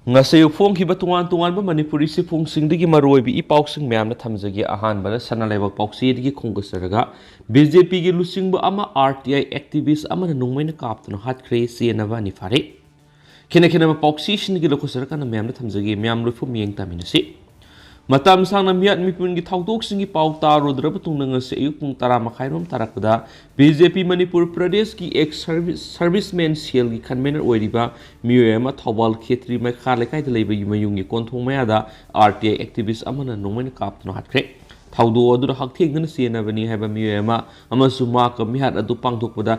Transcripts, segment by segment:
Ngasayu phongkiba tungan Manipuri si phongsingdagi maroibi ipausing mayamna thamjagi ahanbada sanalaiba pauksidagi khonggasaraga BJP gi Luchingba ama RTI activist ama nungmaina kaptuna hatkhiba senaba ni fare khena pauksi singi lokosara kana mayamna thamjagi mayam loifum yengtaminasi Matam sang namiyat mipun gi thawdok singi pau tarodraba tungnga se ayuk pung 10 makhairom tarakpada BJP Manipur Pradesh ki ex serviceman sel gi convener oiriba miyoyama thawal khetri mai kharlekai da leiba mayung gi konthong mayada RTI activist amana nongmaina kaptuna hatkre thawdo adu hakthengna sena bani haiba miyoyama amasu ma ka mihat adu pangthokpada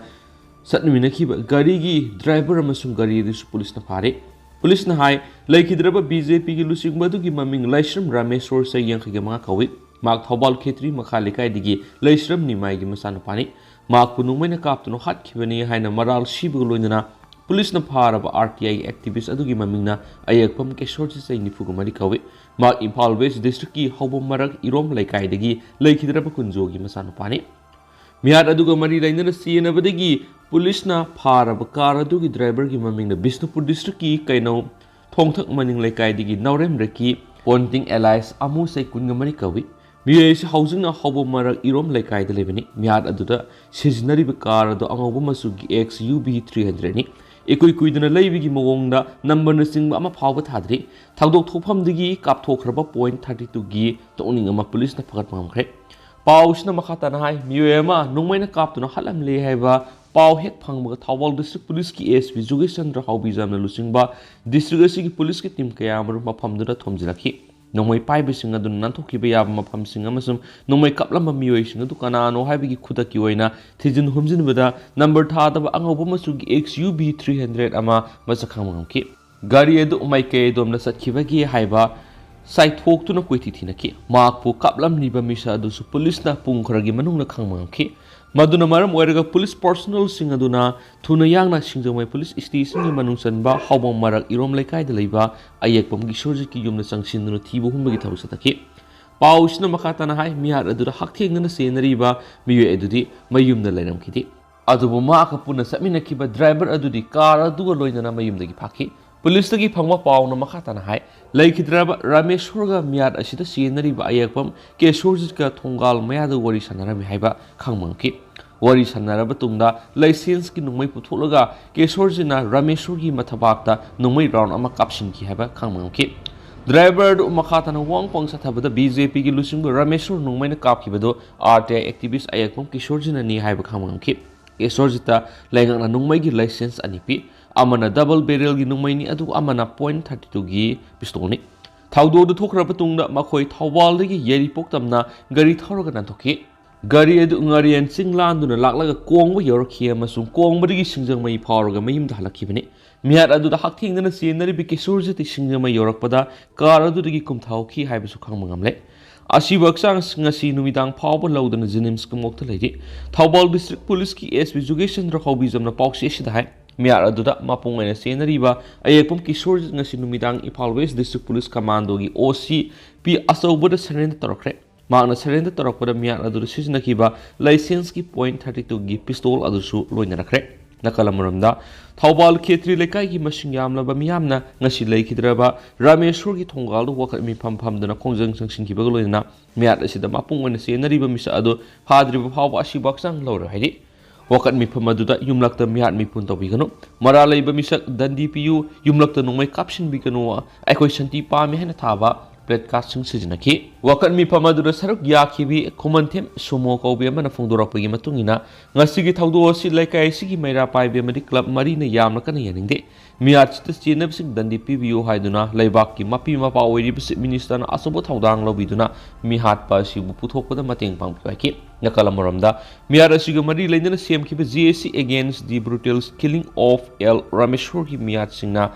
satnumina khiba gari gi driver amasung gari du police na phare Police na hai laikhidraba BJP gi Luchingba du gi maming Laisram Rameshwar sa yangkhiga mga kawi mak thawbal khetri makha lekai digi Laisram nimai gi masana pani mak punungmai na kaptuno hatkhiba haina maral shibu loinana police na pharaba RTI activist adu gi maming na ayakpam keshor si sai nifuga mari kawi mak Imphal West district ki hawbam marak irom lekai digi laikhidraba kunjo gi masana pani Mihar aduga mari lainana sienabadagi Police na pharaba car adugi driver gi maming na Bisnupur district ki kaino thongthak maning lekai digi Naurem reki Ponting Allies amu sai kunga mari kawi miye se housing na hobo marak irom lekai de lebani mihar aduda seasonary ba car adu angoba masu gi XUB 300 ni ekoi kuidana leibi gi mawongda number na singba ama phawba thadri thawdok thopam digi kapthokraba point 32 gi toning ama police na phagat mamkhre Pausna makata na hai miyoyama nungmaina kaptuna halam le haiba pau hek phangba thawal district police ki SP Jogesandra Haubijam na Luchingba district asigi police ki team kaya amru mafamduna thomjilakhi nongmai paibe singa dun nanthokiba yaba mafam singa masum nongmai kaplamba miyoy singa du kanano haibigi khudaki oina thijin humjinbada number thadaba angoba masugi XUB 300 ama masakhangmangki gari edu maike domna satkibagi haiba Sai thok tu na koiti thinaki mak pu kaplam niba misa adu su police na pung kharagi manung na khangmangki maduna maram oiraga police personnel sing aduna thuna yangna singjamai police station ni manung sanba hawbam marak irom lekai da leiba ayekpam gi sorji ki yumna changsin thibu humba gi tharu sataki pausna makata na hai mihar adu haktheng na senari ba miyo edudi mayum na lairam khiti adubu ma ka puna samina kiba driver adudi car adu loina na mayum dagi phaki Police tagi phangwa paw na makata na hai laikhidraba Rameshwarga miyad asida sienari ba ayakpam Keshorjit ka thongal mayada wari sanarami haiba khangmangki wari sanaraba tungda license ki nungmai putholaga Keshorjina Rameshwargi mathabakta nungmai round ama kapsinki haiba khangmangki driver du makata na wangpang sathabada BJP ki Luchingba Rameshwar nungmai na kapkibado RTI activist ayakpam Keshorjina ni haiba khangmangki Keshorjita laingang na nungmai gi license anipi amana double barrel gi nungmaini adu amana .32 gi pistol ni thawdo du thokra patungda makhoi thawbal gi yeri poktamna gari thoroga nan thoki gari adu ngarian singlan duna laklaga kongba yorkhi amasung kongba gi singjang mai phawraga mayim da halakhibani mihar adu da hakthing dana senari bi kesurjati singjang mai yorakpada car adu gi kumthawki haibasu khangmangamle Asibaksan ngasi numidang phawba lawdana jenims kumokta leidi thawbal district police ki SP Jogesandra Haubijam na pauksi sida hai Miyar aduda mapung aina senariba ayekpam kishor ngasi numidang Imphal West District Police Commando gi OC P asawbada surrender tarakre magna surrender tarakpada miyar aduda siznakiba license ki .32 gi pistol adusu loina rakre nakalamuramda thawbal khetri lekai gi masingyamlaba miyamna ngasi laikhidraba Rameshwar gi thongal wakal mi phamdana khongjang sangsinkiba loina miyar asida mapung aina senariba misa adu phadriba phawba asibaksang lawra haidi Wakat mi pamaduda yumlakta mihar mi pun tawbigano maralai ba misak dandipiyu yumlakta nungmai kapsin bigano aikoi santi pa mi hena thaba broadcasting sijnaki wakat mi pamaduda saruk yakhibi khomantem sumo kawbi amana phongdorakpagi matungina ngasigi thawdo si laikai sigi maira paibe madi club mari na yamna kana yaningde miyar chita chenab sing dandipi biyo haiduna laibak ki mapi mapa oiribi minister na asobo thawdang lobiduna mi hat pa sibu puthokpada mateng pangpaki nakalamuramda miyar asiga mari lainana semkhiba GSC against the brutal killing of L Rameshwar ki miyar singna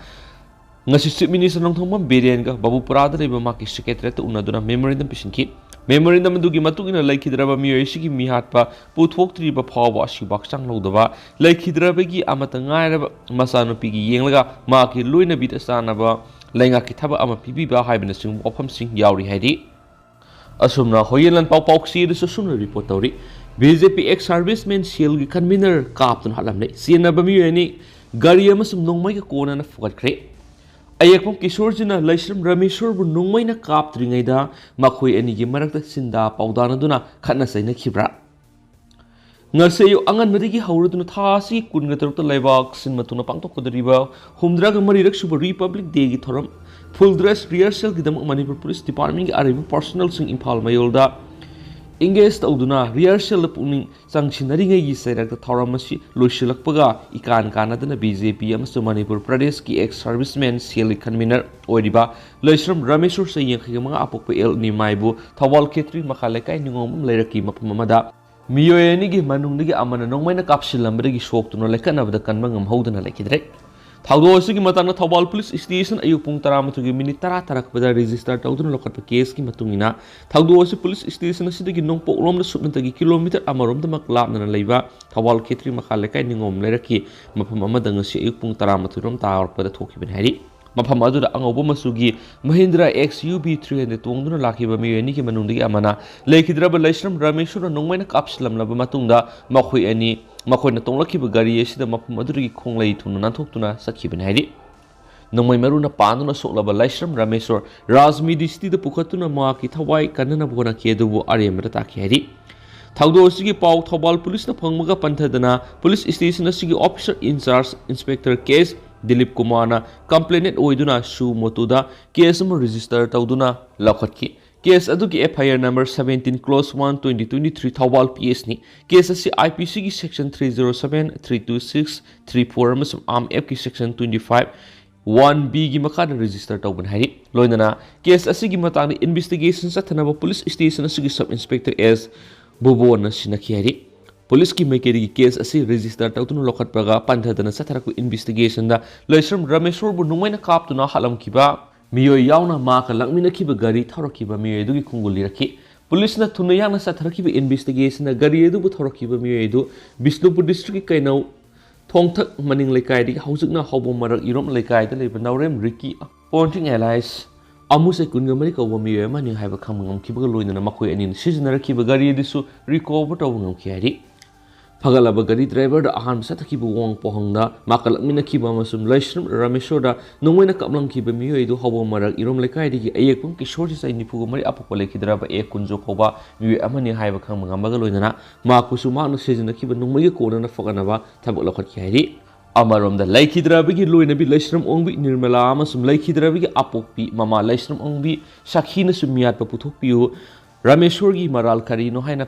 ngasi chief minister nong thongma berian ga babu parada leba maki secretary to unaduna memorandum pisinki memorandum dugi matugina laikhidraba miyoy sigi mihatpa puthoktriba phawba asibak changlodaba laikhidraba gi amata ngairaba masanupi gi yenglaga maki loina bit asanaba lainga ki thaba ama pibiba haibna sing ofam sing yauri haidi asumna hoyelan pawsi de sumna report tawri BJP ex serviceman sel gi convener kaptun halamle sienaba miyoy ni gari amasum nongmai ka kona na fugat kre ꯑꯌꯦꯛꯄꯝ ꯀꯤꯁꯣꯔꯖꯤꯅ ꯂꯩꯁ꯭ꯔꯝ ꯔꯃꯦꯁꯣꯔꯕꯨ ꯅꯣꯡꯃꯩꯅ ꯀꯥꯞꯇ꯭ꯔꯤꯉꯩꯗ ꯃꯈꯣꯏ ꯑꯅꯤꯒꯤ ꯃꯔꯛꯇ ꯆꯤꯟꯗꯥ ꯄꯥꯎꯗꯥꯅꯗꯨꯅ ꯈꯠꯅ ꯆꯩꯅꯈꯤꯕ꯭ꯔꯥ? ꯉꯁꯤ ꯑꯌꯨꯛ ꯑꯉꯟꯕꯗꯒꯤ ꯍꯧꯔꯗꯨꯅ ꯊꯥ ꯑꯁꯤꯒꯤ 23ꯇ ꯂꯩꯕꯥꯛ ꯁꯤꯟꯕ ꯊꯨꯡꯅ ꯄꯥꯡꯊꯣꯛꯀꯗꯧꯔꯤꯕ 64ꯔꯛ ꯁꯨꯕ ꯔꯤꯄꯕ꯭ꯂꯤꯛ ꯗꯦꯒꯤ ꯊꯧꯔꯝ ꯐꯨꯜ ꯗ꯭ꯔꯦꯁ ꯔꯤꯍꯔꯁꯦꯜꯒꯤꯗꯃꯛ ꯃꯅꯤꯄꯨꯔ ꯄꯨꯂꯤꯁ ꯗꯤꯄꯥꯔꯠꯃꯦꯟꯒꯤ ꯑꯔꯩꯕ ꯄꯔꯁꯣꯅꯦꯜꯁꯤꯡ ꯏꯝꯐꯥꯜ ꯃꯌꯣꯜꯗ engage ꯇꯧꯗꯨꯅ ꯔꯤꯍꯔꯁꯦꯜꯗ ꯄꯨꯛꯅꯤꯡ ꯆꯪꯁꯤꯟꯅꯔꯤꯉꯩꯒꯤ ꯆꯩꯔꯛꯇ ꯊꯧꯔꯝ ꯑꯁꯤ ꯂꯣꯏꯁꯤꯜꯂꯛꯄꯒ ꯏꯀꯥꯟ ꯀꯥꯟꯅꯗꯅ ꯕꯤꯖꯦꯄꯤ ꯑꯃꯁꯨꯡ ꯃꯅꯤꯄꯨꯔ ꯄ꯭ꯔꯗꯦꯁꯀꯤ ꯑꯦꯛꯁ ꯁꯥꯔꯚꯤꯁꯃꯦꯟ ꯁꯦꯜꯒꯤ ꯀꯟꯚꯤꯅꯔ ꯑꯣꯏꯔꯤꯕ ꯂꯩꯁ꯭ꯔꯝ ꯔꯃꯦꯁꯣꯔ ꯆꯍꯤ 85 ꯑꯄꯣꯛꯄ ꯑꯦꯜ ꯅꯤꯃꯥꯏꯕꯨ ꯊꯧꯕꯥꯜ ꯈꯦꯇ꯭ꯔꯤ ꯃꯈꯥ ꯂꯩꯀꯥꯏ ꯅꯤꯉꯣꯝꯕꯝ ꯂꯩꯔꯛꯀꯤ ꯃꯐꯝ ꯑꯃꯗ ꯃꯤꯑꯣꯏ ꯑꯅꯤꯒꯤ ꯃꯅꯨꯡꯗꯒꯤ ꯑꯃꯅ ꯅꯣꯡꯃꯩꯅ ꯀꯥꯞꯁꯤꯜꯂꯝꯕꯗꯒꯤ ꯁꯣꯛꯇꯨꯅ ꯂꯩꯈꯠꯅꯕꯗ ꯀꯟꯕ ꯉꯝꯍꯧꯗꯅ ꯂꯩꯈꯤꯗ꯭ꯔꯦ꯫ ꯊꯧꯗꯣꯛ ꯑꯁꯤꯒꯤ ꯃꯇꯥꯡꯗ ꯊꯧꯕꯥꯜ ꯄꯨꯂꯤꯁ ꯁ꯭ꯇꯦꯁꯟ ꯑꯌꯨꯛ ꯄꯨꯡ 13:10 ꯇꯥꯔꯛꯄꯗ ꯔꯦꯖꯤꯁꯇꯔ ꯇꯧꯗꯨꯅ ꯂꯧꯈꯠꯄ ꯀꯦꯁꯀꯤ ꯃꯇꯨꯡꯏꯟꯅ ꯊꯧꯗꯣꯛ ꯑꯁꯤ ꯄꯨꯂꯤꯁ ꯁ꯭ꯇꯦꯁꯟ ꯑꯁꯤꯗꯒꯤ ꯅꯣꯡꯄꯣꯛꯂꯣꯝꯗ ꯁꯨꯞꯅꯇꯒꯤ ꯀꯤꯂꯣꯃꯤꯇꯔ ꯑꯃꯔꯣꯝꯗꯃꯛ ꯂꯥꯞꯅ ꯂꯩꯕ ꯊꯧꯕꯥꯜ ꯈꯦꯇ꯭ꯔꯤ ꯃꯈꯥ ꯂꯩꯀꯥꯏ ꯅꯤꯉꯣꯝ ꯂꯩꯔꯛꯀꯤ ꯃꯐꯝ ꯑꯃꯗ ꯉꯁꯤ ꯑꯌꯨꯛ ꯄꯨꯡ 12 ꯇꯥꯔꯛꯄꯗ ꯊꯣꯛꯈꯤꯕꯅꯤ ꯍꯥꯏꯔꯤ꯫ ꯃꯐꯝ ꯑꯗꯨꯗ ꯑꯉꯧꯕ ꯃꯆꯨꯒꯤ ꯃꯍꯤꯟꯗ꯭ꯔ XUV 300 ꯇꯣꯡꯗꯨꯅ ꯂꯥꯛꯈꯤꯕ ꯃꯤꯑꯣꯏ ꯑꯅꯤꯒꯤ ꯃꯅꯨꯡꯗꯒꯤ ꯑꯃꯅ ꯂꯩꯈꯤꯗ꯭ꯔꯕ ꯂꯩꯁ꯭ꯔꯝ ꯔꯃꯦꯁꯣꯔꯅ ꯅꯣꯡꯃꯩꯅ ꯀꯥꯞꯁꯤꯜꯂꯝꯂꯕ ꯃꯇꯨꯡꯗ ꯃꯈꯣꯏꯅ ꯇꯣꯡꯂꯛꯈꯤꯕ ꯒꯥꯔꯤ ꯑꯁꯤꯗ ꯃꯐꯝ ꯑꯗꯨꯗꯒꯤ ꯈꯣꯡꯂꯩ ꯊꯨꯅ ꯅꯥꯟꯊꯣꯛꯇꯨꯅ ꯆꯠꯈꯤꯕꯅꯤ ꯍꯥꯏꯔꯤ꯫ ꯅꯣꯡꯃꯩ ꯃꯔꯨꯅ ꯄꯥꯟꯗꯨꯅ ꯁꯣꯛꯂꯕ ꯂꯩꯁ꯭ꯔꯝ ꯔꯃꯦꯁꯣꯔ ꯔꯥꯖꯃꯤꯗꯤ ꯁꯤꯇꯤꯗ ꯄꯨꯈꯠꯇꯨꯅ ꯃꯍꯥꯛꯀꯤ ꯊꯋꯥꯏ ꯀꯟꯅꯅꯕ ꯍꯣꯠꯅꯈꯤ ꯑꯗꯨꯕꯨ ꯑꯔꯦꯝꯕꯗ ꯇꯥꯈꯤ ꯍꯥꯏꯔꯤ꯫ ꯊꯧꯗꯣꯛ ꯑꯁꯤꯒꯤ ꯄꯥꯎ ꯊꯧꯕꯥꯜ ꯄꯨꯂꯤꯁꯅ ꯐꯪꯕꯒ ꯄꯟꯊꯗꯅ ꯄꯨꯂꯤꯁ ꯁ꯭ꯇꯦꯁꯟ ꯑꯁꯤꯒꯤ ꯑꯣꯐꯤꯁꯔ ꯏꯟꯆꯥꯔꯖ ꯏꯟꯁꯄꯦꯛꯇꯔ ꯀꯦꯁ ꯗꯤꯂꯤꯞ ꯀꯨꯃꯥꯔꯅ ꯀꯝꯄ꯭ꯂꯦꯅꯦꯟꯠ ꯑꯣꯏꯗꯨꯅ ꯁꯨ ꯃꯣꯇꯨꯗ ꯀꯦꯁ ꯑꯃ ꯔꯦꯖꯤꯁꯇꯔ ꯇꯧꯗꯨꯅ ꯂꯧꯈꯠꯈꯤ꯫ ꯀꯦꯁ ꯑꯗꯨꯒꯤ FIR ꯅꯝꯕꯔ 17/1/2023 ꯊꯧꯕꯥꯜ PSꯅꯤ꯫ ꯀꯦꯁ ꯑꯁꯤ IPCꯒꯤ ꯁꯦꯛꯁꯟ 307, 326, 34 ꯑꯃꯁꯨꯡ ARM Actꯀꯤ ꯁꯦꯛꯁꯟ 25(1)(b)ꯒꯤ ꯃꯈꯥꯗ ꯔꯦꯖꯤꯁꯇꯔ ꯇꯧꯕꯅꯤ ꯍꯥꯏꯔꯤ꯫ ꯂꯣꯏꯅꯅ ꯀꯦꯁ ꯑꯁꯤꯒꯤ ꯃꯇꯥꯡꯗ ꯏꯟꯚꯦꯁꯇꯤꯒꯦꯁꯟ ꯆꯠꯊꯅꯕ ꯄꯨꯂꯤꯁ ꯁ꯭ꯇꯦꯁꯟ ꯑꯁꯤꯒꯤ ꯁꯕ ꯏꯟꯁꯄꯦꯛꯇꯔ S. ꯕꯨꯕꯣꯟꯅ ꯁꯤꯟꯅꯈꯤ ꯍꯥꯏꯔꯤ꯫ ꯄꯨꯂꯤꯁꯀꯤ ꯃꯥꯏꯀꯩꯗꯒꯤ ꯀꯦꯁ ꯑꯁꯤ ꯔꯦꯖꯤꯁꯇꯔ ꯇꯧꯗꯨꯅ ꯂꯧꯈꯠꯄꯒ ꯄꯟꯊꯗꯅ ꯆꯠꯊꯔꯛꯄ ꯏꯟꯚꯦꯁꯇꯤꯒꯦꯁꯟꯗ ꯂꯩꯁ꯭ꯔꯝ ꯔꯃꯦꯁꯣꯔꯕꯨ ꯅꯣꯡꯃꯩꯅ ꯀꯥꯞꯇꯨꯅ ꯍꯥꯠꯂꯝꯈꯤꯕ ꯃꯤꯑꯣꯏ ꯌꯥꯎꯅ ꯃꯍꯥꯛꯀ ꯂꯥꯛꯃꯤꯟꯅꯈꯤꯕ ꯒꯥꯔꯤ ꯊꯧꯔꯛꯈꯤꯕ ꯃꯤꯑꯣꯏ ꯑꯗꯨꯒꯤ ꯈꯣꯡꯒꯨꯜ ꯂꯤꯔꯛꯈꯤ꯫ ꯄꯨꯂꯤꯁꯅ ꯊꯨꯅ ꯌꯥꯡꯅ ꯆꯠꯊꯔꯛꯈꯤꯕ ꯏꯟꯚꯦꯁꯇꯤꯒꯦꯁꯟꯗ ꯒꯥꯔꯤ ꯑꯗꯨꯕꯨ ꯊꯧꯔꯛꯈꯤꯕ ꯃꯤꯑꯣꯏ ꯑꯗꯨ ꯕꯤꯁꯅꯨꯄꯨꯔ ꯗꯤꯁꯇ꯭ꯔꯤꯛꯀꯤ ꯀꯩꯅꯧ ꯊꯣꯡꯊꯛ ꯃꯅꯤꯡ ꯂꯩꯀꯥꯏꯗꯒꯤ ꯍꯧꯖꯤꯛꯅ ꯍꯧꯕꯣꯝ ꯃꯔꯛ ꯏꯔꯣꯝ ꯂꯩꯀꯥꯏꯗ ꯂꯩꯕ ꯅꯥꯎꯔꯦꯝ ꯔꯤꯀꯤ ꯄꯣꯟꯇꯤꯡ ꯑꯦꯂꯥꯏꯁ ꯑꯃꯨꯁꯦ 22 ꯀꯧꯕ ꯃꯤꯑꯣꯏ ꯑꯃꯅꯤ ꯍꯥꯏꯕ ꯈꯪꯕ ꯉꯝꯈꯤꯕꯒ ꯂꯣꯏꯅꯅ ꯃꯈꯣꯏ ꯑꯅꯤꯅ ꯁꯤꯖꯤꯟꯅꯔꯛꯈꯤꯕ ꯒꯥꯔꯤ ꯑꯗꯨꯁꯨ ꯔꯤꯀꯣꯚꯔ ꯇꯧꯕ ꯉꯝꯈꯤ ꯍꯥꯏꯔꯤ꯫ ꯐꯒꯠꯂꯕ ꯒꯥꯔꯤ ꯗ꯭ꯔꯥꯏꯚꯔꯗ ꯑꯍꯥꯟꯕ ꯆꯠꯊꯈꯤꯕ ꯋꯥꯡ ꯄꯣꯍꯪꯗ ꯃꯍꯥꯛꯀ ꯂꯥꯛꯃꯤꯟꯅꯈꯤꯕ ꯑꯃꯁꯨꯡ ꯂꯩꯁ꯭ꯔꯝ ꯔꯃꯦꯁꯣꯔꯗ ꯅꯣꯡꯃꯩꯅ ꯀꯥꯞꯂꯝꯈꯤꯕ ꯃꯤꯑꯣꯏ ꯑꯗꯨ ꯍꯧꯕꯣꯝ ꯃꯔꯛ ꯏꯔꯣꯝ ꯂꯩꯀꯥꯏꯗꯒꯤ ꯑꯌꯦꯛꯄꯝ ꯀꯤꯁꯣꯔꯖꯤ ꯆꯍꯤ 94 ꯑꯄꯣꯛꯄ ꯂꯩꯈꯤꯗ꯭ꯔꯕ A. ꯀꯨꯟꯖꯣ ꯀꯧꯕ ꯃꯤꯑꯣꯏ ꯑꯃꯅꯤ ꯍꯥꯏꯕ ꯈꯪꯕ ꯉꯝꯕꯒ ꯂꯣꯏꯅꯅ ꯃꯍꯥꯛꯄꯨꯁꯨ ꯃꯍꯥꯛꯅ ꯁꯤꯖꯤꯟꯅꯈꯤꯕ ꯅꯣꯡꯃꯩꯒ ꯀꯣꯟꯅꯅ ꯐꯒꯠꯅꯕ ꯊꯕꯛ ꯂꯧꯈꯠꯈꯤ ꯍꯥꯏꯔꯤ꯫ ꯑꯃꯔꯣꯝꯗ ꯂꯩꯈꯤꯗ꯭ꯔꯕꯒꯤ ꯂꯣꯏꯅꯕꯤ ꯂꯩꯁ꯭ꯔꯝ ꯑꯣꯡꯕꯤ ꯅꯤꯔꯃꯂꯥ ꯑꯃꯁꯨꯡ ꯂꯩꯈꯤꯗ꯭ꯔꯕꯒꯤ ꯑꯄꯣꯛꯄꯤ ꯃꯃꯥ ꯂꯩꯁ꯭ꯔꯝ ꯑꯣꯡꯕꯤ ꯁꯥꯈꯤꯅꯁꯨ ꯃꯤꯌꯥꯠꯄ ꯄꯨꯊꯣꯛꯄꯤꯌꯨ ꯔꯃꯦꯁꯣꯔꯒꯤ ꯃꯔꯥꯜ ꯀꯔꯤꯅꯣ ꯍꯥꯏꯅ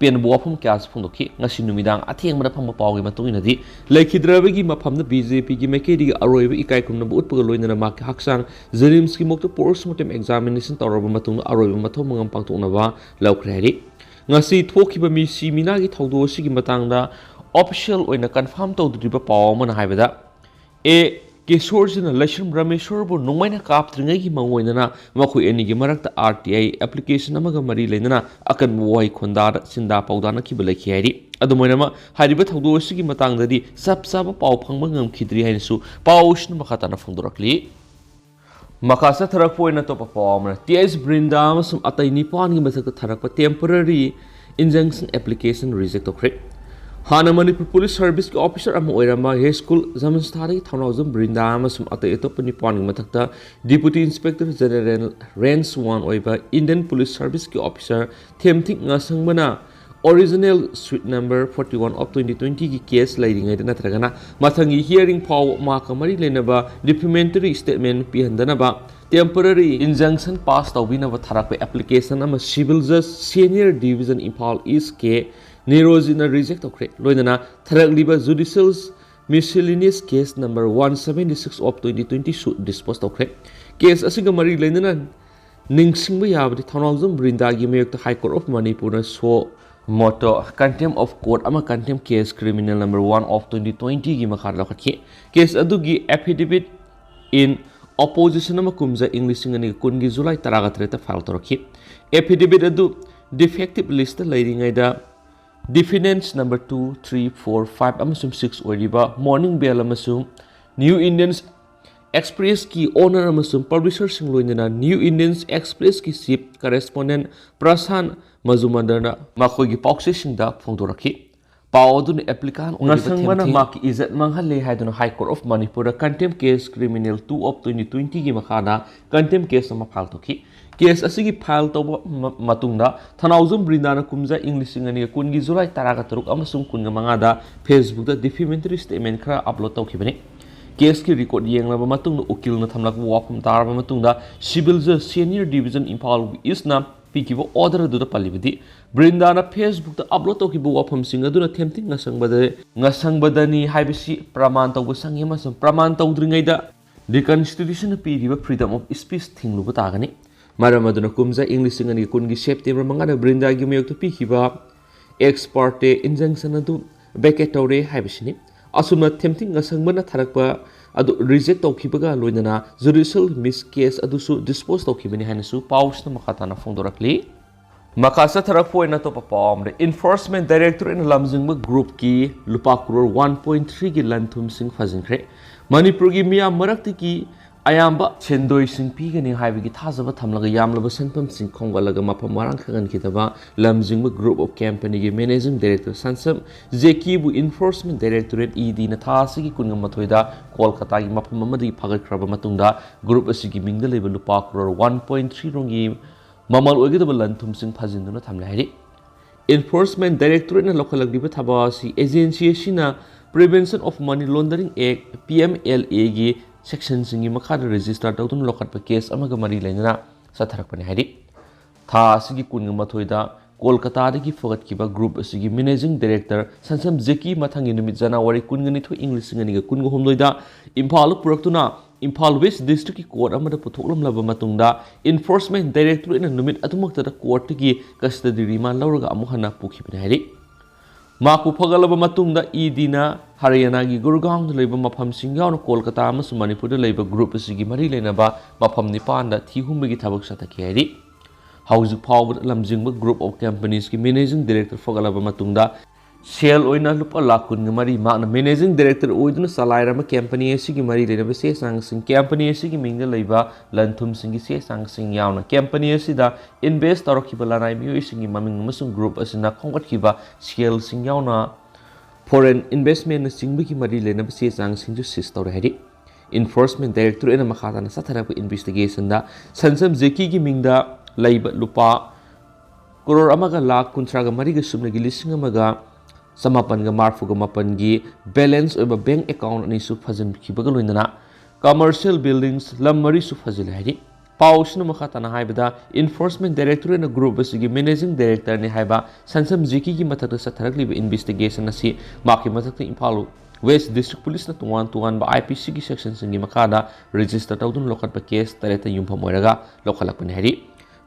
ꯄꯦꯟꯕ ꯋꯥꯐꯝ ꯀꯌꯥꯁꯨ ꯐꯣꯡꯗꯣꯛꯈꯤ꯫ ꯉꯁꯤ ꯅꯨꯃꯤꯗꯥꯡ ꯑꯊꯦꯡꯕꯗ ꯐꯪꯕ ꯄꯥꯎꯒꯤ ꯃꯇꯨꯡꯏꯟꯅꯗꯤ ꯂꯩꯈꯤꯗ꯭ꯔꯕꯒꯤ ꯃꯐꯝꯗ BJPꯒꯤ ꯃꯥꯏꯀꯩꯗꯒꯤ ꯑꯔꯣꯏꯕ ꯏꯀꯥꯏ ꯈꯨꯝꯅꯕ ꯎꯠꯄꯒ ꯂꯣꯏꯅꯅ ꯃꯍꯥꯛꯀꯤ ꯍꯛꯆꯥꯡ ꯖꯦꯅꯤꯝꯁꯀꯤ ꯃꯣꯛꯇ ꯄꯣꯁꯠꯃꯣꯔꯇꯦꯝ ꯑꯦꯛꯖꯥꯃꯤꯅꯦꯁꯟ ꯇꯧꯔꯕ ꯃꯇꯨꯡꯗ ꯑꯔꯣꯏꯕ ꯃꯊꯧ ꯃꯉꯝ ꯄꯥꯡꯊꯣꯛꯅꯕ ꯂꯧꯈ꯭ꯔꯦ ꯍꯥꯏꯔꯤ꯫ ꯉꯁꯤ ꯊꯣꯛꯈꯤꯕ ꯃꯤꯁꯤ ꯃꯤꯅꯥꯒꯤ ꯊꯧꯗꯣꯛ ꯑꯁꯤꯒꯤ ꯃꯇꯥꯡꯗ ꯑꯣꯐꯤꯁꯤꯌꯦꯜ ꯑꯣꯏꯅ ꯀꯟꯐꯥꯔꯝ ꯇꯧꯗ꯭ꯔꯤꯕ ꯄꯥꯎ ꯑꯃꯅ ꯍꯥꯏꯕꯗ A. ꯀꯤꯁꯣꯔꯖꯤꯅ ꯂꯩꯁ꯭ꯔꯝ ꯔꯃꯦꯁꯣꯔꯕꯨ ꯅꯣꯡꯃꯩꯅ ꯀꯥꯞꯇ꯭ꯔꯤꯉꯩꯒꯤ ꯃꯉꯣꯏꯗꯅ ꯃꯈꯣꯏ ꯑꯅꯤꯒꯤ ꯃꯔꯛꯇ RTI ꯑꯦꯄ꯭ꯂꯤꯀꯦꯁꯟ ꯑꯃꯒ ꯃꯔꯤ ꯂꯩꯅꯅ ꯑꯀꯟꯕ ꯋꯥꯍꯩ ꯈꯣꯟꯗꯥꯗ ꯆꯤꯟꯗꯥ ꯄꯥꯎꯗꯥꯅꯈꯤꯕ ꯂꯩꯈꯤ ꯍꯥꯏꯔꯤ꯫ ꯑꯗꯨꯃꯥꯏꯅꯃꯛ ꯍꯥꯏꯔꯤꯕ ꯊꯧꯗꯣꯛ ꯑꯁꯤꯒꯤ ꯃꯇꯥꯡꯗꯗꯤ ꯆꯞ ꯆꯥꯕ ꯄꯥꯎ ꯐꯪꯕ ꯉꯝꯈꯤꯗ꯭ꯔꯤ ꯍꯥꯏꯅꯁꯨ ꯄꯥꯎ ꯑꯁꯤꯅ ꯃꯈꯥ ꯇꯥꯅ ꯐꯣꯡꯗꯣꯔꯛꯂꯤ꯫ ꯃꯈꯥ ꯆꯠꯊꯔꯛꯄ ꯑꯣꯏꯅ ꯑꯇꯣꯞꯄ ꯄꯥꯎ ꯑꯃꯅ TH ꯕ꯭ꯔꯤꯟꯗꯥ ꯑꯃꯁꯨꯡ ꯑꯇꯩ 9ꯒꯤ ꯃꯊꯛꯇ ꯊꯥꯔꯛꯄ ꯇꯦꯝꯄꯔꯔꯤ ꯏꯟꯖꯪꯁꯟ ꯑꯦꯄ꯭ꯂꯤꯀꯦꯁꯟ ꯔꯤꯖꯦꯛ ꯇꯧꯈ꯭ꯔꯦ꯫ ꯍꯥꯟꯅ ꯃꯅꯤꯄꯨꯔ ꯄꯨꯂꯤꯁ ꯁꯔꯚꯤꯁꯀꯤ ꯑꯣꯐꯤꯁꯔ ꯑꯃ ꯑꯣꯏꯔꯝꯕ ꯍꯦꯁꯀꯨꯜ ꯖꯃꯟꯁꯊꯥꯗꯒꯤ ꯊꯧꯅꯥꯎꯖꯝ ꯕ꯭ꯔꯤꯟꯗꯥ ꯑꯃꯁꯨꯡ ꯑꯇꯩ ꯑꯇꯣꯞꯄ 9ꯒꯤ ꯃꯊꯛꯇ ꯗꯤꯄꯨꯇꯤ ꯏꯟꯁꯄꯦꯛꯇꯔ ꯖꯦꯅꯔꯦꯜ ꯔꯦꯟꯖ 1 ꯑꯣꯏꯕ ꯏꯟꯗꯤꯌꯟ ꯄꯨꯂꯤꯁ ꯁꯔꯚꯤꯁꯀꯤ ꯑꯣꯐꯤꯁꯔ ꯊꯦꯝꯊꯤꯡ ꯉꯥꯁꯪꯕꯅ ꯑꯣꯔꯤꯖꯤꯅꯦꯜ ꯁꯨꯏꯠ ꯅꯝꯕꯔ 41/2020ꯒꯤ ꯀꯦꯁ ꯂꯩꯔꯤꯉꯩꯗ ꯅꯠꯇ꯭ꯔꯒꯅ ꯃꯊꯪꯒꯤ ꯍꯤꯌꯔꯤꯡ ꯐꯥꯎꯕ ꯃꯍꯥꯛꯀ ꯃꯔꯤ ꯂꯩꯅꯕ ꯗꯤꯐꯦꯃꯦꯟꯇꯔꯤ ꯁ꯭ꯇꯦꯠꯃꯦꯟ ꯄꯤꯍꯟꯗꯅꯕ ꯇꯦꯝꯄꯔꯔꯤ ꯏꯟꯖꯪꯁꯟ ꯄꯥꯁ ꯇꯧꯕꯤꯅꯕ ꯊꯥꯔꯛꯄ ꯑꯦꯄ꯭ꯂꯤꯀꯦꯁꯟ ꯑꯃ ꯁꯤꯚꯤꯜ ꯖꯖ senior division Imphal east K. ꯅꯤꯔꯣꯖꯤꯅ ꯔꯤꯖꯦꯛ ꯇꯧꯈ꯭ꯔꯦ꯫ ꯂꯣꯏꯅꯅ ꯊꯥꯔꯛꯂꯤꯕ ꯖꯨꯗꯤꯁꯤꯌꯦꯜ ꯃꯤꯁꯦꯂꯤꯅꯤꯌꯁ ꯀꯦꯁ ꯅꯝꯕꯔ 176/2020ꯁꯨ ꯗꯤꯁꯄꯣꯖ ꯇꯧꯈ꯭ꯔꯦ꯫ ꯀꯦꯁ ꯑꯁꯤꯒ ꯃꯔꯤ ꯂꯩꯅꯅ ꯅꯤꯡꯁꯤꯡꯕ ꯌꯥꯕꯗꯤ ꯊꯧꯅꯥꯎꯖꯝ ꯕ꯭ꯔꯤꯟꯗꯥꯒꯤ ꯃꯥꯌꯣꯛꯇ ꯍꯥꯏ ꯀꯣꯔꯠ ꯑꯣꯐ ꯃꯅꯤꯄꯨꯔꯅ ꯁꯣ ꯃꯣꯇꯣ ꯀꯟꯇꯦꯝ ꯑꯣꯐ ꯀꯣꯔꯠ ꯑꯃ ꯀꯟꯇꯦꯝ ꯀꯦꯁ ꯀ꯭ꯔꯤꯃꯤꯅꯦꯜ ꯅꯝꯕꯔ 1/2020ꯒꯤ ꯃꯈꯥꯗ ꯂꯧꯈꯠꯈꯤ꯫ ꯀꯦꯁ ꯑꯗꯨꯒꯤ ꯑꯦꯐꯤꯗꯦꯚꯤꯠ ꯏꯟ ꯑꯣꯄꯣꯖꯤꯁꯟ ꯑꯃ ꯀꯨꯝꯖꯥ ꯏꯪ 2020ꯒꯤ ꯖꯨꯂꯥꯏ 13ꯗ ꯐꯥꯏꯜ ꯇꯧꯔꯛꯈꯤ꯫ ꯑꯦꯐꯤꯗꯦꯚꯤꯠ ꯑꯗꯨ ꯗꯤꯐꯦꯛꯇꯤꯚ ꯂꯤꯁꯇ ꯂꯩꯔꯤꯉꯩꯗ ꯗꯤꯐꯤꯅꯦꯟꯁ ꯅꯝꯕꯔ 2, 3, 4, 5 ꯑꯃꯁꯨꯡ 6 ꯑꯣꯏꯔꯤꯕ ꯃꯣꯔꯅꯤꯡ ꯕꯦꯜ ꯑꯃꯁꯨꯡ ꯅ꯭ꯌꯨ ꯏꯟꯗꯤꯌꯟ ꯑꯦꯛꯁꯄ꯭ꯔꯦꯁꯀꯤ ꯑꯣꯅꯔ ꯑꯃꯁꯨꯡ ꯄꯕ꯭ꯂꯤꯁꯔꯁꯤꯡ ꯂꯣꯏꯅꯅ ꯅ꯭ꯌꯨ ꯏꯟꯗꯤꯌꯟ ꯑꯦꯛꯁꯄ꯭ꯔꯦꯁꯀꯤ ꯆꯤꯐ ꯀꯔꯦꯁꯄꯣꯟꯗꯦꯟꯠ ꯄ꯭ꯔꯁꯥꯟ ꯃꯖꯨꯃꯗꯔꯅ ꯃꯈꯣꯏꯒꯤ ꯄꯥꯎꯆꯦꯁꯤꯡꯗ ꯐꯣꯡꯗꯣꯔꯛꯈꯤ꯫ पाव अदुन एप्लीकान नसंगबना माकी इज्जत मंगहले हाइदुन high court of Manipur contempt case criminal 2 of 2020 की मखादा कंटेम्प्ट केस अमा फाइल तोखी केस असिगी फाइल तौब मतुंगदा थनाउजुम ब्रिंदाना कुमजा इंग्लिशिंग अनि कुनगी जुलाई 13 अमसुंग कुनगा मंगादा फेसबुक दा डिफेमेटरी स्टेटमेंट खरा अपलोड तौखिबने केस की रिकॉर्ड येंगलाबा मतुंगदा उकिल न थमलक वाफम तारबा मतुंगदा सिविल जज सीनियर डिवीजन इम्फाल ईस्ट ना पीकीबो ऑर्डर अदुदा पल्लिबदी ब्रिंदाना फेसबुक दा अपलोड तौखिबो वाफम सिंग अदुना थेमथिंग ngасangबदनी हाइबसी प्रमाण तौब संगे मसम प्रमाण तौद्रिङैदा दि कॉन्स्टिट्यूशन पीरिबा फ्रीडम ऑफ स्पीच थिंगलुबो तागनी मरम अदुना कुमजा इंग्लिशिंग अनि कुनगी सेप्टेम्बर मंगादा ब्रिंदागी मयोक्तो पीखिबा एक्स पार्टे इंजंक्शन अदु बेकेट तौरे हाइबसिनी असुना थेमथिंग ngасangबना थरकपा अदु रिजेक्ट तौखिबगा लोइनना जुडिशियल मिस केस अदुसु डिस्पोज तौखिबनी हाइनसु पाउसना मखाताना फोंदोरकली मखासा थरकपोइना तो पाम रे इन्फोर्समेंट डायरेक्टोरेट इन लमजिंग ग्रुप की लुपा करोड़ 1.3 की लंथुम सिंह फजिंख्रे मणिपुर की मिया मरक्ति की अयाम्बा सेंदोई सिंह पीगनी हाइबगी थाजबा थमलगा यामलबा सेंपम सिंह खोंगलगा मफम वारंग खगन खितबा लमजिंग ग्रुप ऑफ कंपनी की मैनेजिंग डायरेक्टर संसम जेकीबु इन्फोर्समेंट डायरेक्टोरेट ईडी न थासिगी कुनगा मथोइदा कोलकाता की मफम अमदी फगखरबा मतुंगदा ग्रुप असिगी मिंगदा लेबा लुपा करोड़ 1.3 रोंगी ममल ओइगदबा लंथुम सिंह फजिंदुना थमला हाइरि इन्फोर्समेंट डायरेक्टोरेट न लोकलगदिबा थबासी एजेंसी असिना prevention of money laundering act PMLA की सेक्शन सिंगी मखादा रजिस्टर तौदुन लोकटपा केस अमगा मरी लेना सथरकपने हाइरि था असिगी कुनगा मथोइदा कोलकाता दगी फगतकिबा ग्रुप असिगी मैनेजिंग डायरेक्टर संसम जेकी मथंगी नुमित जनवरी कुनगनिथो इंग्लिश सिंगनिगा कुनगा होमलोइदा इम्फाल पुरक्तुना इम्फाल वेस्ट डिस्ट्रिक्ट की कोर्ट अमदा पुथोकलमलबा मतुंगदा इन्फोर्समेंट डायरेक्टोरेट नुमित अदुमक्तदा कोर्ट की कस्टडी रिमांड लौरगा अमुहना पुखिबने हाइरि माकु फगलबा मतुंगदा ईडीना हरियाणा की गुरगांव लेबा मफम सिंगाउन कोलकाता अमसु मणिपुर लेबा ग्रुप असिगी मरी लेनबा मफम निपानदा थिहुमगी थबक सतकी हाइरि हाउजिक फाउब लमजिंग ग्रुप ऑफ कंपनीज की मैनेजिंग डायरेक्टर फगलबा मतुंगदा सेल ओइना लुपा लाख कुन मरी माना मैनेजिंग डायरेक्टर ओइदुना सलाइरम कंपनी असिगी मरी लेनबा से सांगसिंग कंपनी असिगी मिंगदा लेबा लंथुम सिंगी से सांगसिंग यावना कंपनी असिदा इन्वेस्ट तौरखिबा लानाय मियोइ सिंगी ममिंग अमसुंग ग्रुप असिना खोंगतखिबा सेल सिंग यावना फॉरेन इन्वेस्टमेंट सिंगबगी मरी लेनबा से सांगसिंग जु सिस तौर हाइरि इन्फोर्समेंट डायरेक्टर एना मखादाना सथरक इन्वेस्टिगेशन दा संसम जेकी की मिंगदा लैब लुपा करोड़ अमगा लाख कुंथ्रागा मरीगा सुमनगी लिसिंग अमगा समापनगा मार्फुगा मपनगी बैलेंस ओइबा बैंक अकाउंट अनिसु फजनखिबगा लोइनना कमर्शियल बिल्डिंग्स लम मरीसु फजिल हाइरि पाउसनु मखाताना हाइबदा इन्फोर्समेंट डायरेक्टोरेट ग्रुप असिगी मैनेजिंग डायरेक्टर ने हाइबा संसम जेकी की मथकदा सथरकलिबा इन्वेस्टिगेशन असी माकी मथकता इम्फाल वेस्ट डिस्ट्रिक्ट पुलिस न तुंगान आईपीसी की सेक्शन सिंगी मखादा रजिस्टर तौदुन लोकटपा केस तरेता युमफम ओइरगा लोखलकपने हाइरि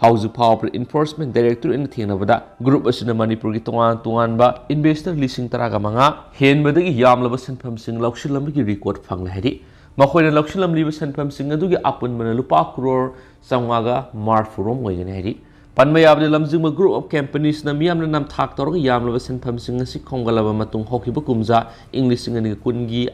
हाउस फाउब इन्फोर्समेंट डायरेक्टोरेट इन थेनबदा ग्रुप असिना मणिपुर की तुंगान इन्वेस्टर लिसिंग तरागा मंगा हेनबदगी यामलबा सेनफम सिंग लौशिलमगी रिकॉर्ड फंगला हाइरि मखोइना लौशिलमलिबा सेनफम सिंग अदुगी अपुनबना लुपा करोड़ चंगागा मार्फुरोम ओइगने हाइरि पन्मा याबदे लमजिंग ग्रुप ऑफ कंपनीज न मियामना नाम थाक तौरगा यामलबा सेनफम सिंग असि खोंगलबा मतुंग होखिबा कुमजा इंग्लिश सिंगनि कुनगी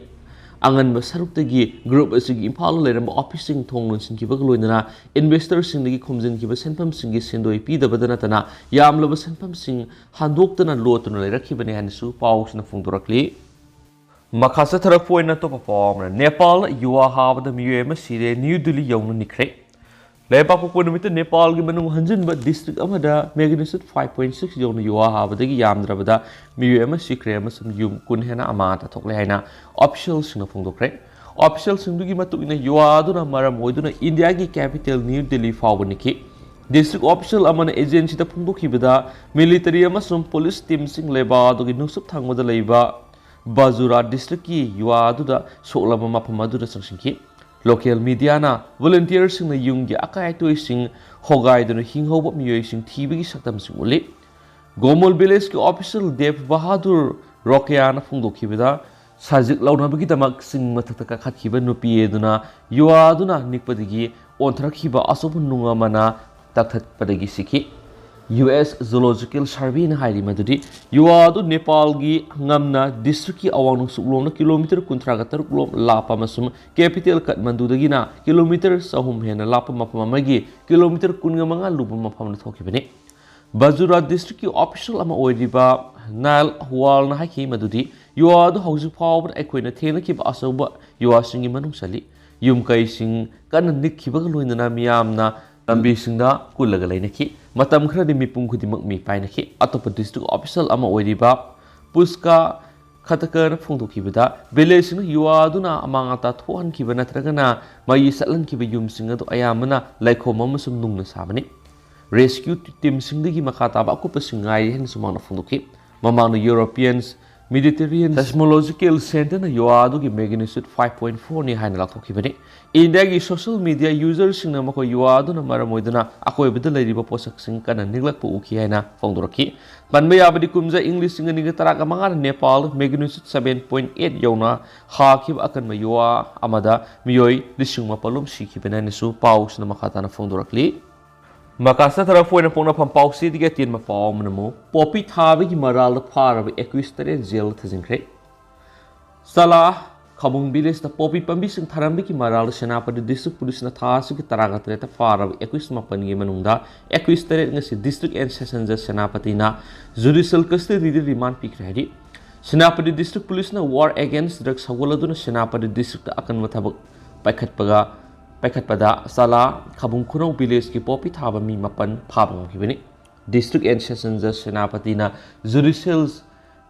आंगन सरुक्तगी ग्रुप असिगी इम्फाल लेरम ऑफिस सिंग थोंग लोनसिनखिबग लोइनना इन्वेस्टर सिंगदगी खुमजिनखिबा सेनफम सिंगी सेंदोइ पीदबदना तना यामलबा सेनफम सिंग हांदोक्तना लोतुना लेरखिबने हानसु पाउसना फुंदोरकली मखासा थरक पोइना तो परफॉर्म नेपाल युवा हाबद मियुएम सिरे न्यू दिल्ली यौन निख्रे लेपाक पोनुमित नेपाल की मनुंग हंजिनबा डिस्ट्रिक्ट अमदा मैग्नीट्यूड 5.6 यौन युवा हाबदगी यामद्रबदा मियुएम सिक्रे अमसम युम कुन हेना अमाता थोकले हाइना ऑफिशियल सिंग फोंदोक्रे ऑफिशियल सिंगदुगी मतुइना युवा अदुना मरम ओइदुना इंडिया की कैपिटल न्यू दिल्ली फावनिकी डिस्ट्रिक्ट ऑफिशियल अमन एजेंसी दा फोंदोखिबदा मिलिटरी अमसम पुलिस टीम सिंग लेबा अदुगी नुसुप थांगबदा लेबा बाजुरा डिस्ट्रिक्ट की युवा अदुदा सोलबा मफम अदुदा संसिंखि लोकल मीडिया ना वॉलंटियर सिंग युंगी अकाय तोय सिंग होगाइदुना हिंगहोब मियोय सिंग थीबगी सकतम सिंग उली गोमोल विलेज के ऑफिशियल देव बहादुर रोकेयाना फोंदोखिबदा साजिक लौनबगी दमक सिंग मथक काखिबा नुपी एदुना युवा अदुना निकपदगी ओंथरखिबा असोब नुंगामना तखतपदगी सिखि US Zoological Survey na hairi madudi युवा अदु नेपाल की ngamna district की अवांग सुलोम kilometre 13 lom lapa masum capital Kathmandu dagina kilometer sahum hena lapa mafam amagi kilometer 15 lupa mafam na thokibane Bazura district की official ama oiriba Nile Wall na haki madudi yuwa du hauju phawbra aikoina thena ki ba asauba yuwa singi manung sali yum kai sing kan nikhiba loinana miyamna lambi singda kulaga lainaki matam khradi mipum khudimak mi painaki atopa district official ama oiriba puska khatakar phongdokibada village nu yuwa duna amangata thohan kiba natragana mai satlan kiba yum singa do ayamana laikhom amasum nungna sabani rescue team singdagi makata ba ko pasingai hen sumang na phongdoki mamang Europeans Mediterranean Seismological Center na yuwa gi magnitude 5.4 ni haina laktokibani India gi social media users sing na mako yuwa du na maramoiduna akoi bida lairiba posak sing kana niglak pu uki haina phongdoraki banba yabadi kumja English sing ni tara ka manga Nepal magnitude 7.8 yauna hakib akan ma yuwa amada miyoi lising mapalum sikibana ni su paus na makata na phongdorakli Makasa tara foi na pona pampau si diga tin ma pau mnamo popi thabi gi maral phar ba equistare jail thajingkre sala khabung village ta popi pambi sing tharambi gi maral senapati district police na tha su gi taraga tre ta phar ba equist mapan gi manungda equistare ngasi district and session judge senapati na judicial custody remand pikradi senapati district police na war against drugs hagoladuna senapati district akan mathabak paikhatpaga Paikhatpada sala khabung khunau village ki popi thaba mi mapan phabang kibani district and session judge senapati na judicial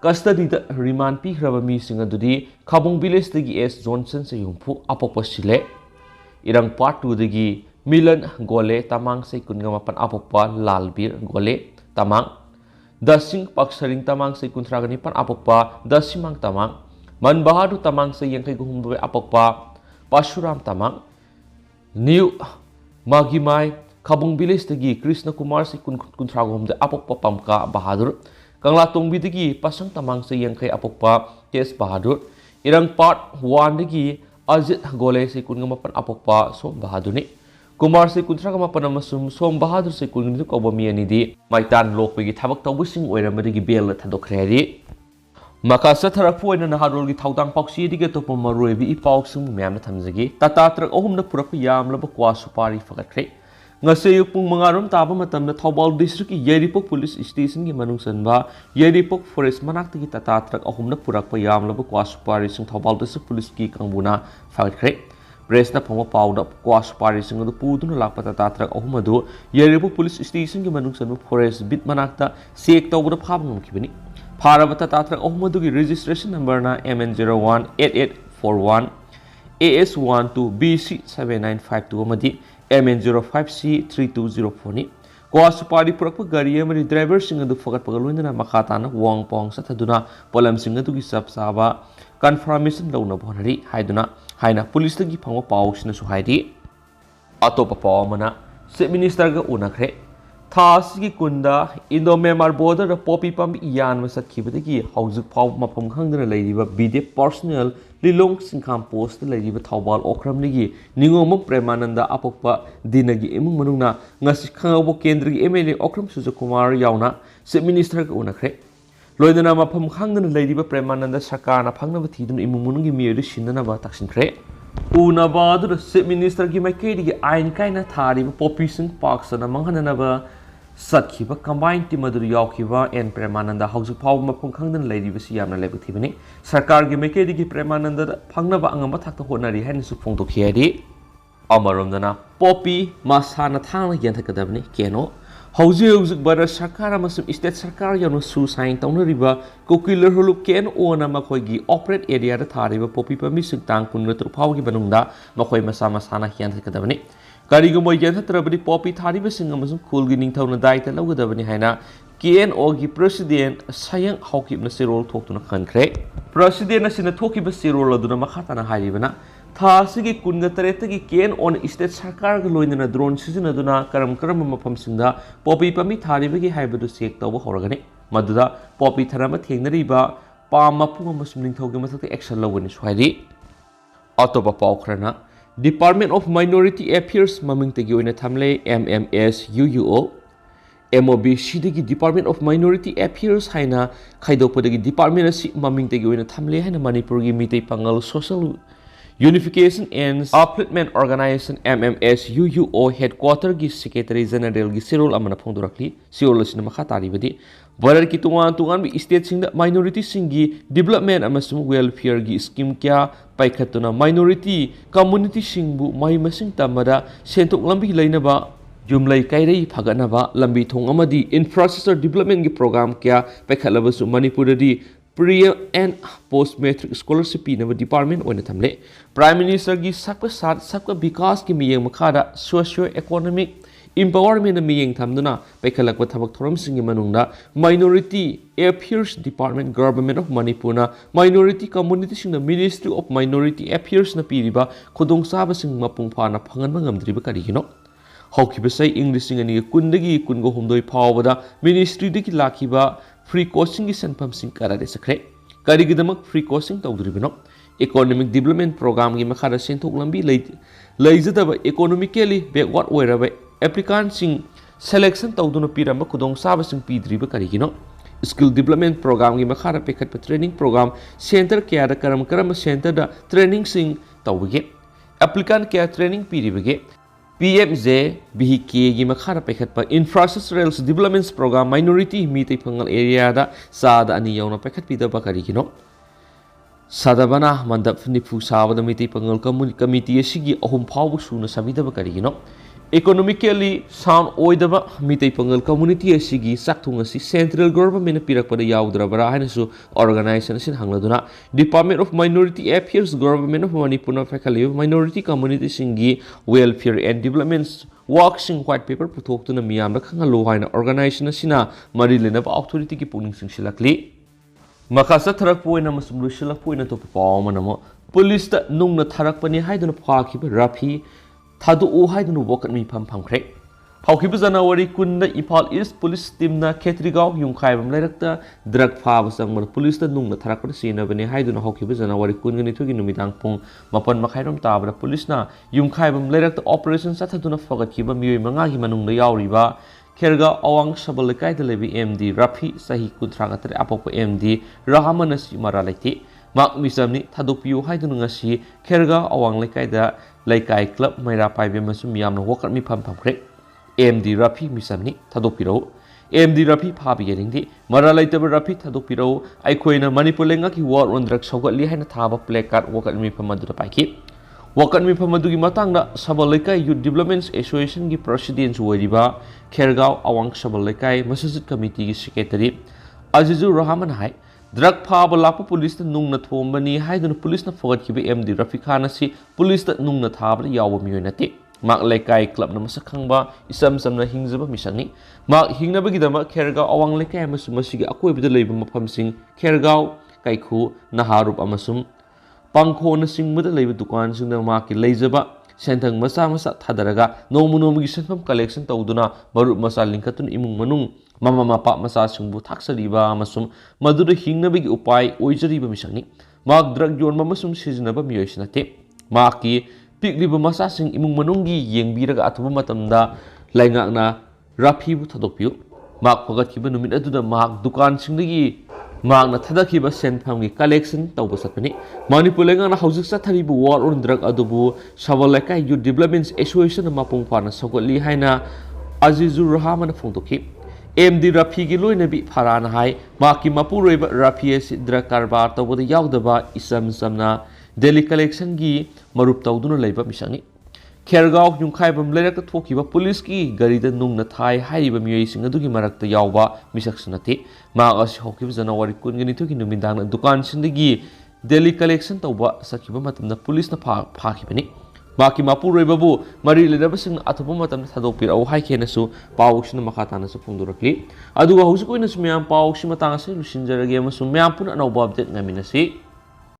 custody da remand pi khraba mi singa dudi khabung village dagi S Johnson se yungphu apokpa sile irang part 2 dagi Milan Gole tamang se kunga mapan apokpa Lalbir Gole tamang dasing paksaring tamang se kuntragani pan apokpa dasimang tamang Man Bahadu tamang se yangkai guhumbe apokpa Pashuram tamang New Magimai Khabung village dagi Krishna Kumar se kuntragom de apokpa Pamka Bahadur Kangla Tongbi dagi pasang tamang se yangkai apokpa Tes Bahadur irang part 1 dagi Ajit Gole se kungamapan apokpa Som Bahadur ni Kumar se kuntragamapan amasum Som Bahadur se kungni ko mi ani di maitan lokpegi thabak tawbusing oiramadi gi bel thadokhredi Makasa tharapu na naharol gi thaudang pauksi dige topa maroi bi ipausum myam na thamjagi tata trak ohum na purak yam laba kwa supari fakatre ngase yupung mangarom taba matam na Thobal district ki Yeripok police station gi manung sanba Yeripok forest manak gi tata trak ohum na purak pa yam laba kwa supari sing Thobal district police ki kangbuna fakatre press na phoma pawda kwa supari sing du pudun lakpa tata trak ohum adu Yeripok police station gi manung sanba forest bit manakta sek tawbura phabang kibani Parabata Tatra Ohmadugi registration number na MN018841 AS12BC7952 Amadi MN05C3204 ni Kwa supari purakpa gari amari driver singa du fakat pagaluin na makata na wong pong sa taduna polam singa du gisap saba confirmation daw na bonari haiduna haina police tagi pangwa paus na suhaidi ato pa mana se minister ga unakre Thasigi kunda Indo Myanmar border the poppy pump yan was at Kibati, House of Pau Mapum Hungry Lady, BD personal, Lilong Sinkam post the lady with Taubal Okram Nigi, Ningomo Premananda Apopa, Dinagi Imununa, Nasikabo Kendri Emily Okram Suzukumar Yauna, Set Minister Unakre. Loidana Mapum Hungry Lady by Premananda Sakana Pangavati Imungi Mir Shinanaba Taxin Cre. Una Badur, Set Minister Gimakadi, Ain Kaina Tari, Poppy Sink Parks and among another. Hatkhiba combined team adu yaukiba and Premananda House of Power mapung khangdan lady bisi yamna lebthibani sarkar gi mekedi gi Premananda phangnaba angama thakta honari hain su phongtok khiadi amaromdana poppy masana thangna yanthakadabni keno hauzik bara sarkar amasum state sarkar yanu su sign tawnariba kokiller hulup ken ona makhoi gi operate area da thariba poppy pami singtang punratru phawgi banungda makhoi masana yanthakadabni Karigamo Yantrabadi Poppy Tariba Singamasum Kulgi Ningtown Diet and Logadabani Hana, Kien Ogi President, Sayang Hawkip Nasirol talk to Nakan President Nasina Toki Basirol Duna Mahatana Haribana, Tasigi Kungatareti Kien on Estate Sakar Loin in a drone season Aduna, Karam Karamapam Sinda, Poppy Pami Taribagi Hybrid Sek Tower Horgani, Maduda, Poppy Tarama Tinariba, Pamapu Muslim Togamas Action Low in Swahili. Autoba Paukrana. Department of Minority Affairs maming tagi oina thamle MMSUUO MOB sidagi Department of Minority Affairs haina khaidokpadagi department asi maming tagi oina thamle haina Manipur gi mitei pangal Social Unification and Upliftment Organization MMSUUO headquarter gi Secretary General gi Sirol amana phongdorakli Sirol asina makha taribadi Bharat की तोान state minority development welfare की scheme क्या पाइखत्तुना minority community मई मसिंग तमदा सेंथोक लंबी लेनबा युमलई काइरई फगनबा लंबी थोंग infrastructure development की programme क्या पाइखत्लबसु Manipur pre and post matric scholarship पीनब डिपार्टमेंट ओइना थमले प्राइम मिनिस्टर की सबका साथ सबका विकास की मियेंग मखादा सोशियो इकोनॉमिक इम्पावरमेंट मियेंग थमदुना पाइखलकपा थबक थोरमसिंग मनुंगदा minority affairs department government of Manipur minority community सिंग मिनिस्ट्री ऑफ माइनॉरिटी अफेयर्स न पीरिबा खुदोंचाबसिंग मपुंग फाना फंगनबा ngamdriba karigino हौखिबसै इंग लिसिंग अनि कुंदगी कुंगो हुमदोई फावबदा मिनिस्ट्री दगी लाखिबा फ्री कोचिंग की सेंफमसिंग करादे सखरे करिगिदमक फ्री कोचिंग तौद्रिबनो इकोनॉमिक डेवलपमेंट प्रोग्राम की मखादा सेंथोक लंबी लेजदब इकोनॉमिकली बैकवर्ड ओइरबा एप्लीकेंट सेलेक्शन तौदुनो पीरम खुदोंचाबसिंग पीद्रिबा करिगिनो स्किल डेवलपमेंट प्रोग्राम की मखादा पेखत ट्रेनिंग प्रोग्राम सेंटर क्या करम सेंटर ट्रेनिंग तौबगे एप्लीकेंट क्या ट्रेनिंग पीरिबगे PMJ BK की मखारा पैखत इंफ्रास्ट्रक्चरल डेवलपमेंट प्रोग्राम माइनॉरिटी मीते फंगल एरिया दा सादा अनि यौना पैखत पीदबा करिगिनो सादाबना मंडप निफु साबद मीते फंगल कमिटी असिगी अहुम फाव सुना सबिदबा करिगिनो इकोनॉमिकली साउंड ओइदबा मीते फंगल कम्युनिटी असिगी साक्थुंग असि सेंट्रल गवर्नमेंट पिरकपदा याउद्रबरा हाइनसु ऑर्गेनाइजेशन सिन हंगलदुना department of minority affairs government of Manipur फैकली माइनॉरिटी कम्युनिटी सिंगी वेलफेयर एंड डेवलपमेंट वर्क सिंग व्हाइट पेपर पुथोक्तुना मियाम खंगलो हाइना ऑर्गेनाइजेशन सिना मरि लेनबा अथॉरिटी की पुनिंग सिंगसिलकली मखासा थरक पोइना मसुम लुसिलक पोइना तो पाव मनमो पुलिस ता नुंगना थरकपनि हाइदुना फाखिब राफी थादु हाइदुना वकत मी फमख्रे हौखिब जनवरी कुंद Imphal east police team Khetrigao युंखाइबम लेरक्ता ड्रग फाब संग पुलिस नुंगना थरकपद सेनबने हाइदुना हौखिब जनवरी कुंगनिथुगी नुमिदांग पुंग मपन मखाइरम ताबदा पुलिस युंखाइबम लेरक्ता ऑपरेशन चथदुना फगतखिब मियोय मंगागी मनुंगदा यावरिबा खेरगांव अवांग सबल लेकाइदा लेबि एमडी रफी सही कुंथ्रागतरे अपोप एमडी रहमान मरा लेते माक मिसमनी थादोपियो हाइदुना ngasi खेरगांव अवांग लेकाइदा लेकाइ क्लब मैरा पाइबे मसुम यामना वकत मी फमख्रे एमडी रफी मिसमनी थादोपिरो एमडी रफी फाबियरिंगदी मरा लेतब रफी थादोपिरो आइखोइना मणिपुर लेंगाकी वॉर ऑन ड्रग सौगतली हाइना थाबा प्ले कार्ड वकत मी फमदुदा पाइखि वकत मी फमदुगी मतंगदा सबल लेकाइ यूथ डेवलपमेंट एसोसिएशन की प्रेसिडेंट ओइरिबा खेरगांव अवांग सबल लेकाइ मसजिद कमिटी की सेक्रेटरी अजीजुर रहमान हाय ड्रग फाब लाप पुलिस नुंगना थोंबनी हाइदुना पुलिस फगतखिब एमडी रफी खान असि पुलिस नुंगना थाबदा याव मियोय नते माक लेकाइ क्लब न मसक खंगबा इसम समना हिंगजबा मिसंगनी माक हिंगनबगिदमा खेरगांव अवांग लेकाइ अमसुम मसिगी अकोइबदा लेबा मफमसिंग खेरगांव काइखु नहारुप अमसुम पांखोन सिंगबदा लेबा दुकान सिंगदा माकी लेजबा सेंथंग मसा मसा थादरगा नोमुनोमगी सेंफम कलेक्शन तौदुना मरुप मसा लिंकतुन इमुंग मनुंग ममा मपा मसा सिंगबु थाक्सरिबा अमसुम मदुर हिंगनबगी उपाय ओइजरिबा मिसंगनी माक ड्रग योनबा मसुम सिजनबा मियोइसनते माकी पिकलिबा मसा सिंग इमुंग मनुंगी येंगबिरगा अथुबा मतमदा लाइंगाकना राफीबु थदोकपियु माक फगतखिबा नुमित अदुदा माक दुकान सिंगदगी मागना थदखिबा सेंफमगी कलेक्शन तौबा सतपनि मणिपुर लेंगाना हौजिक चथरिबु वॉर ऑन ड्रग अदुबु सबल लेकाइ यूथ डेवलपमेंट एसोसिएशन मपुंग फाना सौगतली हाइना अजीजुर रहमान फोंदोखि एमडी रफी की लोइनबी फरान हाय माकी मपुरोइबा रफी असि ड्रग कारबार तौबदा यावदबा इसम समना डेली कलेक्शन की मरुप तौदुना लेबा मिसंगी खेरगांव युंखाइबम लेरक्ता थोखिबा पुलिस की गाड़ीदा नुंगना थाय हाइबा मियोइसिंग अदुगी मरक्ता यावबा मिसक्सनते माक असि हौखिबा जनवरी कुनगनिथुगी नुमिदांगना दुकान सिंदगी डेली कलेक्शन तौबा सखिबा मतमना पुलिस फाखिबनी माकी मापुरोइबाबु मरी लेदबसिंग अथुबा मतमना थादोकपिराउ हाइखेनसु पाउसिन मखातानसु फोंदोरक्ली अदुगा हौजिक ओइनसु म्याम पाउसि मतांगसे लुसिनजरगे अमसु म्याम पुन अनौबा अपडेट ngamiनसि